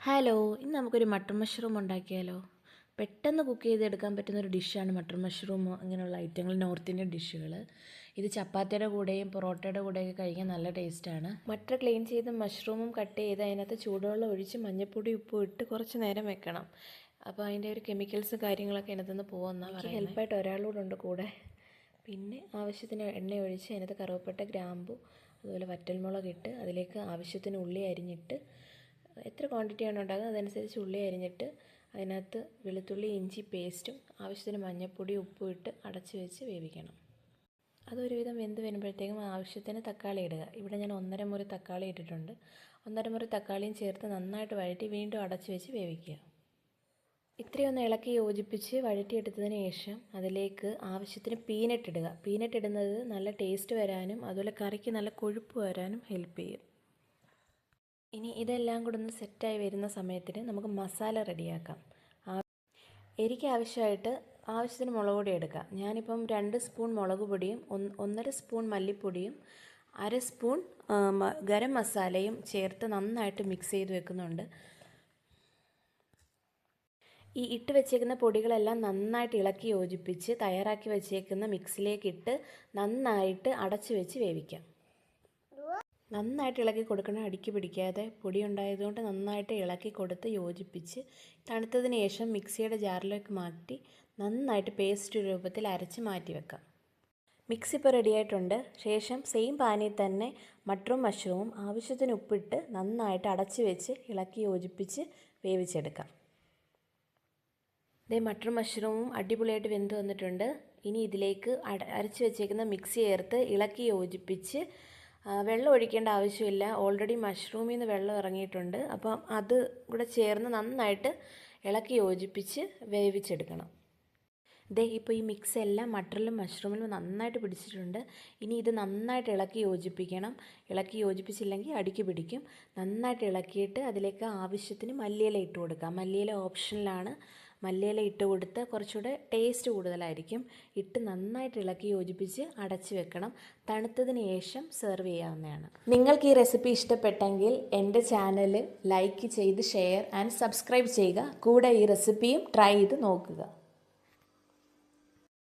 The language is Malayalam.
ഹലോ, ഇന്ന് നമുക്കൊരു മട്ടൺ മഷ്റൂം ഉണ്ടാക്കിയാലോ? പെട്ടെന്ന് കുക്ക് ചെയ്തെടുക്കാൻ പറ്റുന്നൊരു ഡിഷാണ് മട്ടൺ മഷ്റൂം. അങ്ങനെയുള്ള ഐറ്റങ്ങൾ, നോർത്ത് ഇന്ത്യൻ ഡിഷുകൾ. ഇത് ചപ്പാത്തിയുടെ കൂടെയും പൊറോട്ടയുടെ കൂടെയൊക്കെ കഴിക്കാൻ നല്ല ടേസ്റ്റാണ്. മട്ടൺ ക്ലീൻ ചെയ്ത് മഷ്റൂമും കട്ട് ചെയ്ത് അതിനകത്ത് ചൂടുവെള്ളം ഒഴിച്ച് മഞ്ഞൾപ്പൊടി ഉപ്പും ഇട്ട് കുറച്ച് നേരം വെക്കണം. അപ്പോൾ അതിൻ്റെ ഒരു കെമിക്കൽസ് കാര്യങ്ങളൊക്കെ അതിനകത്തുനിന്ന് പോകുമെന്നാണ് പറയുന്നത്. ഹെൽപ്പായിട്ട് ഒരാളൂടെ ഉണ്ട് കൂടെ. പിന്നെ ആവശ്യത്തിന് എണ്ണ ഒഴിച്ച് അതിനകത്ത് കറുവപ്പട്ട, ഗ്രാമ്പു, അതുപോലെ വറ്റൽമുളക് ഇട്ട് അതിലേക്ക് ആവശ്യത്തിന് ഉള്ളി അരിഞ്ഞിട്ട്, എത്ര ക്വാണ്ടിറ്റിയാണ് ഉണ്ടാകുന്നത് അതനുസരിച്ച് ഉള്ളി അരിഞ്ഞിട്ട് അതിനകത്ത് വെളുത്തുള്ളി ഇഞ്ചി പേസ്റ്റും ആവശ്യത്തിന് മഞ്ഞൾപ്പൊടി ഉപ്പും ഇട്ട് അടച്ച് വെച്ച് വേവിക്കണം. അതൊരുവിധം വെന്ത് വരുമ്പോഴത്തേക്കും ആവശ്യത്തിന് തക്കാളി ഇടുക. ഇവിടെ ഞാൻ 1.5 മുറി തക്കാളി ഇട്ടിട്ടുണ്ട്. 1.5 മുറി തക്കാളിയും ചേർത്ത് നന്നായിട്ട് വഴറ്റി വീണ്ടും അടച്ച് വെച്ച് വേവിക്കുക. ഇത്രയൊന്ന് ഇളക്കി യോജിപ്പിച്ച് വഴറ്റിയെടുത്തതിന് ശേഷം അതിലേക്ക് ആവശ്യത്തിന് പീനട്ട് ഇടുക. പീനട്ട് ഇടുന്നത് നല്ല ടേസ്റ്റ് വരാനും അതുപോലെ കറിക്ക് നല്ല കൊഴുപ്പ് വരാനും ഹെൽപ്പ് ചെയ്യും. ഇനി ഇതെല്ലാം കൂടെ ഒന്ന് സെറ്റായി വരുന്ന സമയത്തിന് നമുക്ക് മസാല റെഡിയാക്കാം. എരിക്ക് ആവശ്യത്തിന് മുളക് പൊടി എടുക്കാം. ഞാനിപ്പം 2 സ്പൂൺ മുളക് പൊടിയും 1.5 സ്പൂൺ മല്ലിപ്പൊടിയും 1/2 സ്പൂൺ ഗരം മസാലയും ചേർത്ത് നന്നായിട്ട് മിക്സ് ചെയ്ത് വെക്കുന്നുണ്ട്. ഈ ഇട്ട് വെച്ചേക്കുന്ന പൊടികളെല്ലാം നന്നായിട്ട് ഇളക്കി യോജിപ്പിച്ച് തയ്യാറാക്കി വെച്ചേക്കുന്ന മിക്സിലേക്കിട്ട് നന്നായിട്ട് അടച്ചു വെച്ച് വേവിക്കാം. നന്നായിട്ട് ഇളക്കി കൊടുക്കണം, അടുക്കി പിടിക്കാതെ. പൊടി ഉണ്ടായതുകൊണ്ട് നന്നായിട്ട് ഇളക്കി കൊടുത്ത് യോജിപ്പിച്ച് തണുത്തതിന് ശേഷം മിക്സിയുടെ ജാറിലേക്ക് മാറ്റി നന്നായിട്ട് പേസ്റ്റ് രൂപത്തിൽ അരച്ച് മാറ്റി വെക്കാം. മിക്സ് ഇപ്പോൾ റെഡിയായിട്ടുണ്ട്. ശേഷം സെയിം പാനിൽ തന്നെ മട്ടറും മഷ്റൂമും ആവശ്യത്തിന് ഉപ്പിട്ട് നന്നായിട്ട് അടച്ച് വെച്ച് ഇളക്കി യോജിപ്പിച്ച് വേവിച്ചെടുക്കാം. ഇതേ മട്ടറും മഷ്റൂമും അടിപൊളിയായിട്ട് വെന്ത് വന്നിട്ടുണ്ട്. ഇനി ഇതിലേക്ക് അരച്ച് വെച്ചേക്കുന്ന മിക്സ് ചേർത്ത് ഇളക്കി യോജിപ്പിച്ച്, വെള്ളം ഒഴിക്കേണ്ട ആവശ്യമില്ല, ഓൾറെഡി മഷ്റൂമിൽ നിന്ന് വെള്ളം ഇറങ്ങിയിട്ടുണ്ട്. അപ്പം അത് കൂടെ ചേർന്ന് നന്നായിട്ട് ഇളക്കി യോജിപ്പിച്ച് വേവിച്ചെടുക്കണം. ഇപ്പോൾ ഈ മിക്സ് എല്ലാം മട്ടറിലും മഷ്റൂമിലും നന്നായിട്ട് പിടിച്ചിട്ടുണ്ട്. ഇനി ഇത് നന്നായിട്ട് ഇളക്കി യോജിപ്പിക്കണം. ഇളക്കി യോജിപ്പിച്ചില്ലെങ്കിൽ അടിക്ക് പിടിക്കും. നന്നായിട്ട് ഇളക്കിയിട്ട് അതിലേക്ക് ആവശ്യത്തിന് മല്ലിയില ഇട്ട് കൊടുക്കാം. മല്ലിയില ഓപ്ഷനിലാണ്. മല്ലിയില ഇട്ട് കൊടുത്ത് കുറച്ചുകൂടെ ടേസ്റ്റ് കൂടുതലായിരിക്കും. ഇട്ട് നന്നായിട്ട് ഇളക്കി യോജിപ്പിച്ച് അടച്ച് വെക്കണം. തണുത്തതിന് ശേഷം സെർവ് ചെയ്യാവുന്നതാണ്. നിങ്ങൾക്ക് ഈ റെസിപ്പി ഇഷ്ടപ്പെട്ടെങ്കിൽ എൻ്റെ ചാനൽ ലൈക്ക് ചെയ്ത് ഷെയർ ആൻഡ് സബ്സ്ക്രൈബ് ചെയ്യുക. കൂടെ ഈ റെസിപ്പിയും ട്രൈ ചെയ്ത് നോക്കുക.